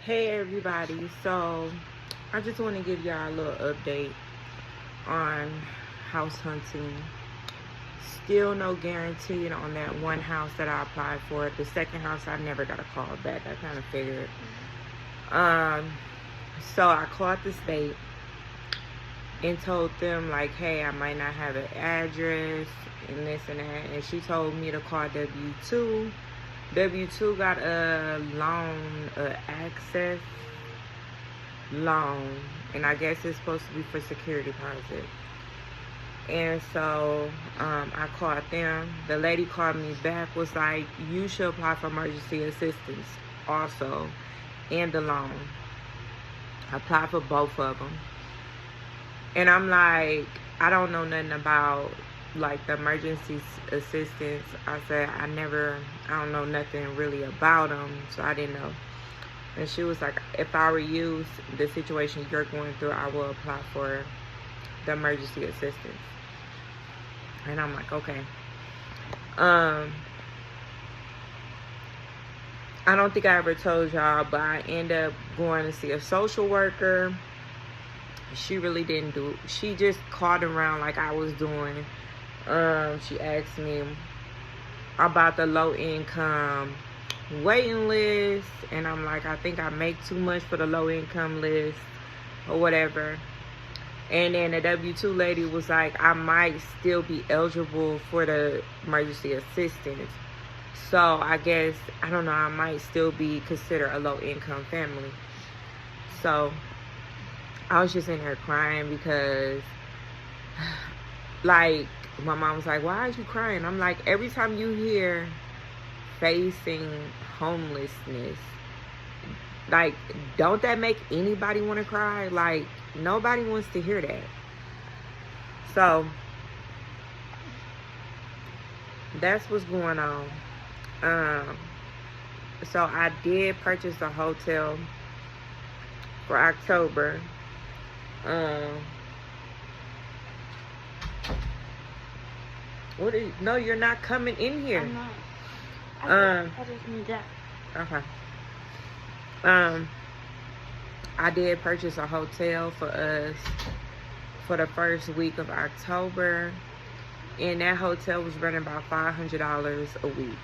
Hey everybody, so I just want to give y'all a little update on house hunting. Still no guarantee on that one house that I applied for. The second house I never got a call back. I kind of figured. Um, so I called the state and told them like, hey, I might not have an address and this and that. And she told me to call W2. W2 got a loan, access loan, and I guess it's supposed to be for security deposit. And so I called them. The lady called me back, was like, you should apply for emergency assistance also, and the loan. Apply for both of them. And I'm like, I don't know nothing about like the emergency assistance. I said, I don't know nothing really about them, so I didn't know. And she was like, if I were you, the situation you're going through, I will apply for the emergency assistance. And I'm like, okay. I don't think I ever told y'all, but I ended up going to see a social worker. She really didn't she just called around like I was doing. She asked me about the low income waiting list, and I'm like, I think I make too much for the low income list or whatever. And then the W2 lady was like, I might still be eligible for the emergency assistance. So I guess, I don't know, I might still be considered a low income family. So I was just in there crying because, like, my mom was like, why are you crying? I'm like, every time you hear facing homelessness, like, don't that make anybody want to cry? Like, nobody wants to hear that. So that's what's going on. So I did purchase a hotel for October. No, you're not coming in here. I'm not. I just need that. Okay. I did purchase a hotel for us for the first week of October, and that hotel was running about $500 a week.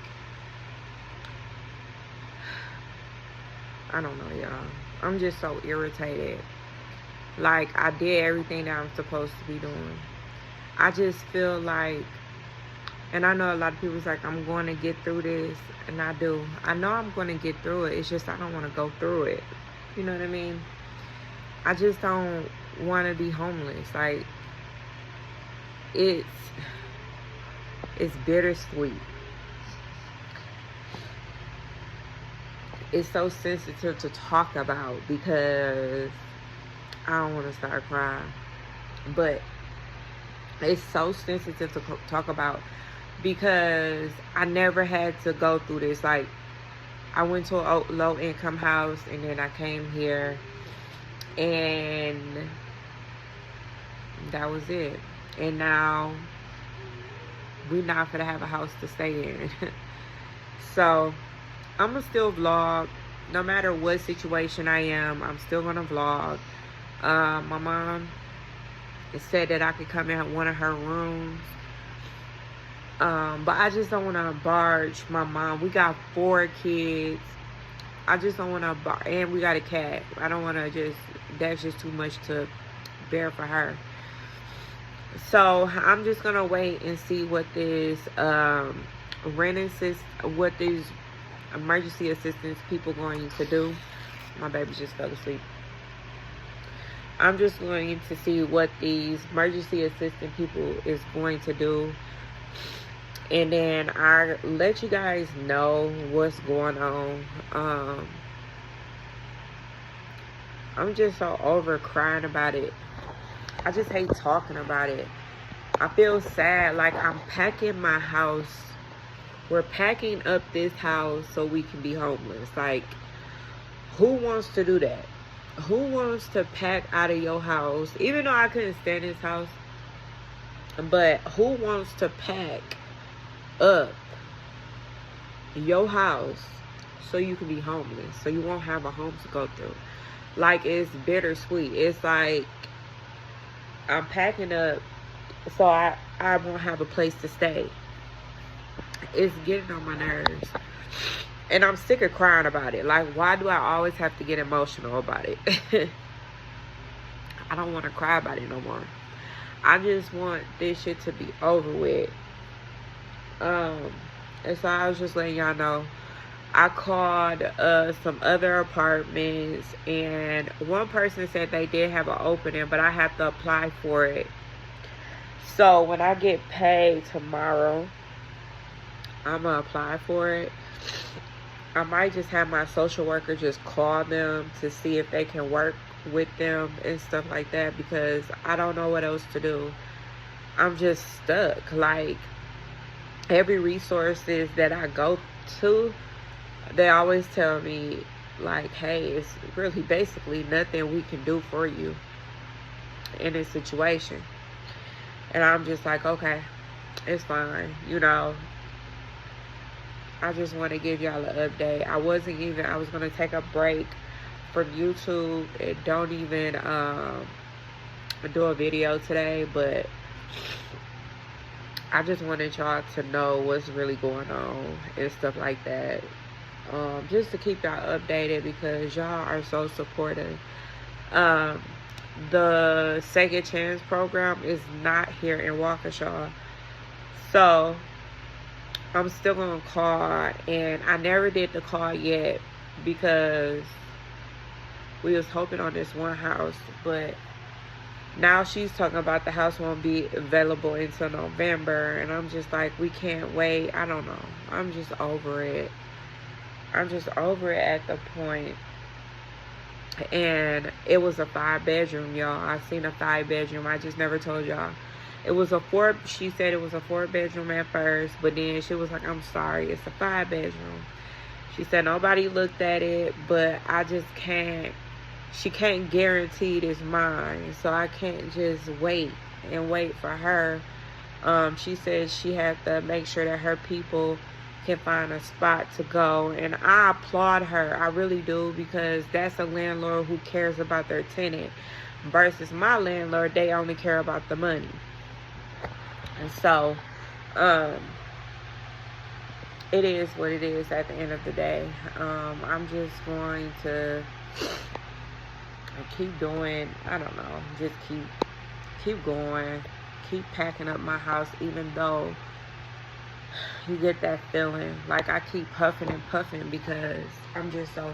I don't know, y'all. I'm just so irritated. Like, I did everything that I'm supposed to be doing. I just feel like, and I know a lot of people's like, I'm going to get through this, and I do. I know I'm going to get through it. It's just I don't want to go through it. You know what I mean? I just don't want to be homeless. Like, it's bittersweet. It's so sensitive to talk about because I don't want to start crying. But it's so sensitive to talk about because I never had to go through this. Like, I went to a low income house, and then I came here, and that was it. And now we're not gonna have a house to stay in. So I'm gonna still vlog no matter what situation I am. I'm still gonna vlog. My mom said that I could come in one of her rooms, but I just don't want to barge my mom. We got 4 kids. I just don't want to and we got a cat. I don't want to that's just too much to bear for her. So I'm just gonna wait and see what this what these emergency assistance people going to do. My baby just fell asleep. I'm just going to see what these emergency assistant people is going to do, and then I'll let you guys know what's going on. I'm just so over crying about it. I just hate talking about it. I feel sad. Like, I'm packing my house. We're packing up this house so we can be homeless. Like, who wants to do that? Who wants to pack out of your house? Even though I couldn't stand this house, but who wants to pack up your house so you can be homeless, so you won't have a home to go through. Like, it's bittersweet. It's like I'm packing up so I won't have a place to stay. It's getting on my nerves. And I'm sick of crying about it. Like, why do I always have to get emotional about it? I don't want to cry about it no more. I just want this shit to be over with. And so I was just letting y'all know. I called some other apartments, and one person said they did have an opening, but I have to apply for it. So when I get paid tomorrow, I'm going to apply for it. I might just have my social worker just call them to see if they can work with them and stuff like that, because I don't know what else to do. I'm just stuck. Like, every resources that I go to, they always tell me, like, hey, it's really basically nothing we can do for you in this situation. And I'm just like, okay, it's fine. You know, I just want to give y'all an update. I was going to take a break from YouTube and don't even do a video today, but I just wanted y'all to know what's really going on and stuff like that. Just to keep y'all updated, because y'all are so supportive. The Second Chance program is not here in Waukesha, so I'm still gonna call, and I never did the call yet because we was hoping on this one house, but now she's talking about the house won't be available until November, and I'm just like, we can't wait. I don't know. I'm just over it. I'm just over it at the point. And it was a 5-bedroom, y'all. I seen a 5-bedroom. I just never told y'all. It was a 4. She said it was a 4-bedroom at first, but then she was like, I'm sorry, it's a 5-bedroom. She said nobody looked at it, but I just can't. She can't guarantee it is mine, so I can't just wait for her. She said she had to make sure that her people can find a spot to go, and I applaud her. I really do, because that's a landlord who cares about their tenant versus my landlord. They only care about the money. And so it is what it is at the end of the day. I'm just going to keep doing, I don't know, just keep going, keep packing up my house, even though you get that feeling. Like, I keep huffing and puffing because I'm just so,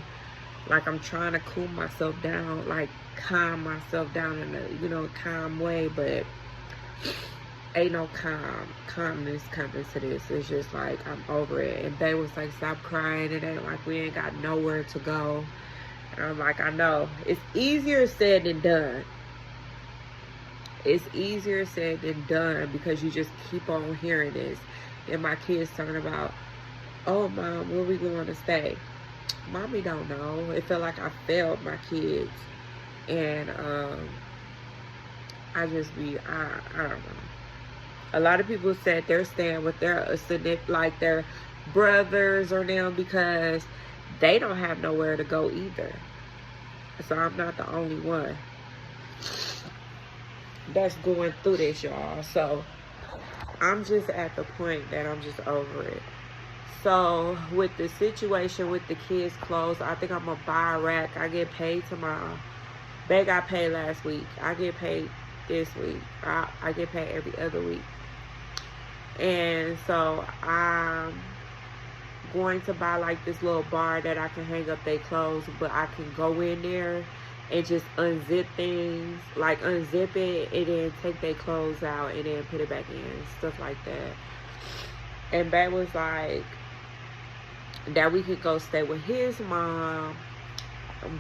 like, I'm trying to cool myself down, like, calm myself down in a, calm way, but ain't no calmness coming to this. It's just like, I'm over it. And they was like, stop crying. It ain't like we ain't got nowhere to go. And I'm like, I know. It's easier said than done. It's easier said than done, because you just keep on hearing this. And my kids talking about, oh, Mom, where we going to stay? Mommy don't know. It felt like I failed my kids. And I don't know. A lot of people said they're staying with their brothers or them, because they don't have nowhere to go either. So I'm not the only one that's going through this, y'all. So I'm just at the point that I'm just over it. So with the situation with the kids' clothes, I think I'm gonna buy a rack. I get paid tomorrow. They got paid last week. I get paid this week. I get paid every other week. And so I'm going to buy like this little bar that I can hang up their clothes, but I can go in there and just unzip things, like unzip it and then take their clothes out and then put it back in, stuff like that. And Bat was like that we could go stay with his mom,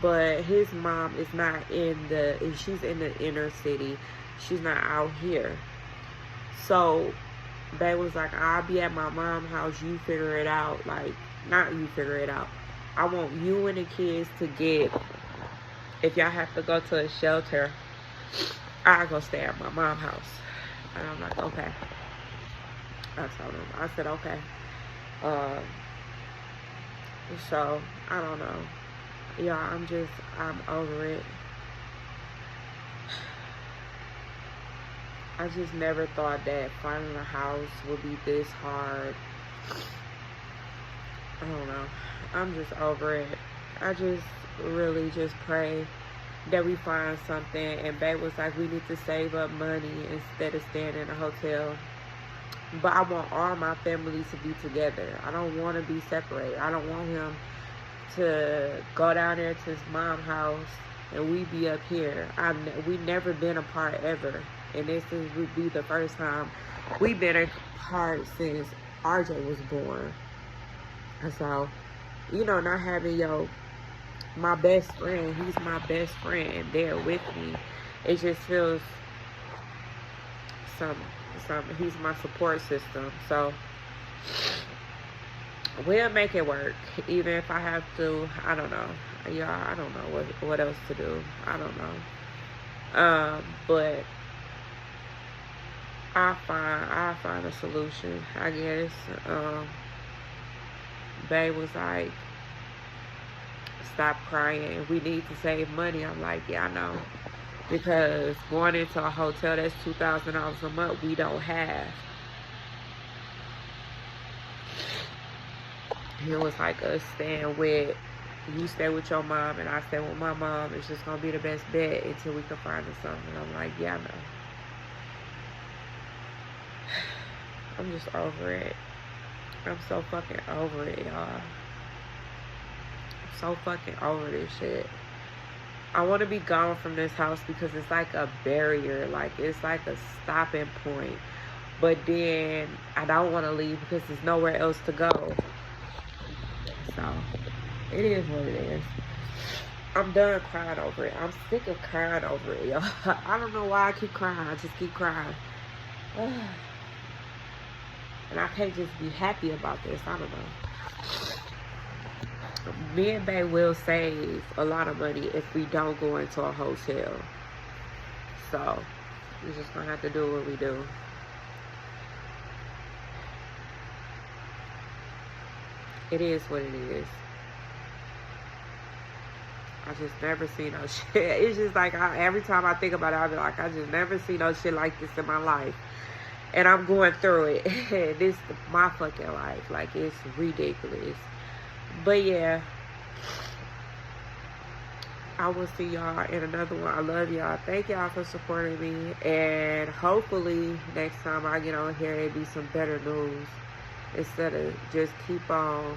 but his mom is not she's in the inner city. She's not out here. So Bat was like, I'll be at my mom's house, you figure it out. Like, not you figure it out. I want you and the kids to get, if y'all have to go to a shelter, I'll go stay at my mom's house. And I'm like, okay. I told him, I said, okay. So, I don't know. Y'all, I'm over it. I just never thought that finding a house would be this hard. I don't know. I'm just over it. I just really just pray that we find something. And Babe was like, we need to save up money instead of staying in a hotel. But I want all my family to be together. I don't want to be separated. I don't want him to go down there to his mom's house and we be up here. We never been apart ever. And would be the first time we've been apart since RJ was born. And so, not having my best friend, he's my best friend there with me. It just feels he's my support system. So we'll make it work. Even if I have to, I don't know. Yeah, I don't know what else to do. I don't know. But I'll find a solution, I guess. Babe was like, stop crying. We need to save money. I'm like, yeah, I know. Because going into a hotel that's $2,000 a month, we don't have. It was like us staying with, you stay with your mom and I stay with my mom. It's just going to be the best bet until we can find us something. I'm like, yeah, I know. I'm just over it. I'm so fucking over it, y'all. I'm so fucking over this shit. I want to be gone from this house because it's like a barrier. Like, it's like a stopping point. But then I don't want to leave because there's nowhere else to go. So, it is what it is. I'm done crying over it. I'm sick of crying over it, y'all. I don't know why I keep crying. I just keep crying. And I can't just be happy about this. I don't know. Me and Bae will save a lot of money if we don't go into a hotel. So, we're just going to have to do what we do. It is what it is. I just never seen no shit. It's just like, every time I think about it, I'll be like, I just never seen no shit like this in my life. And I'm going through it. This is my fucking life. Like, it's ridiculous. But yeah, I will see y'all in another one. I love y'all. Thank y'all for supporting me. And hopefully next time I get on here, it'll be some better news. Instead of just keep on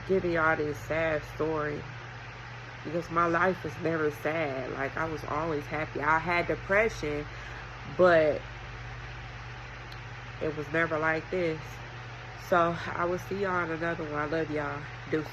giving y'all this sad story. Because my life was never sad. Like, I was always happy. I had depression, but it was never like this. So, I will see y'all in another one. I love y'all. Deuces.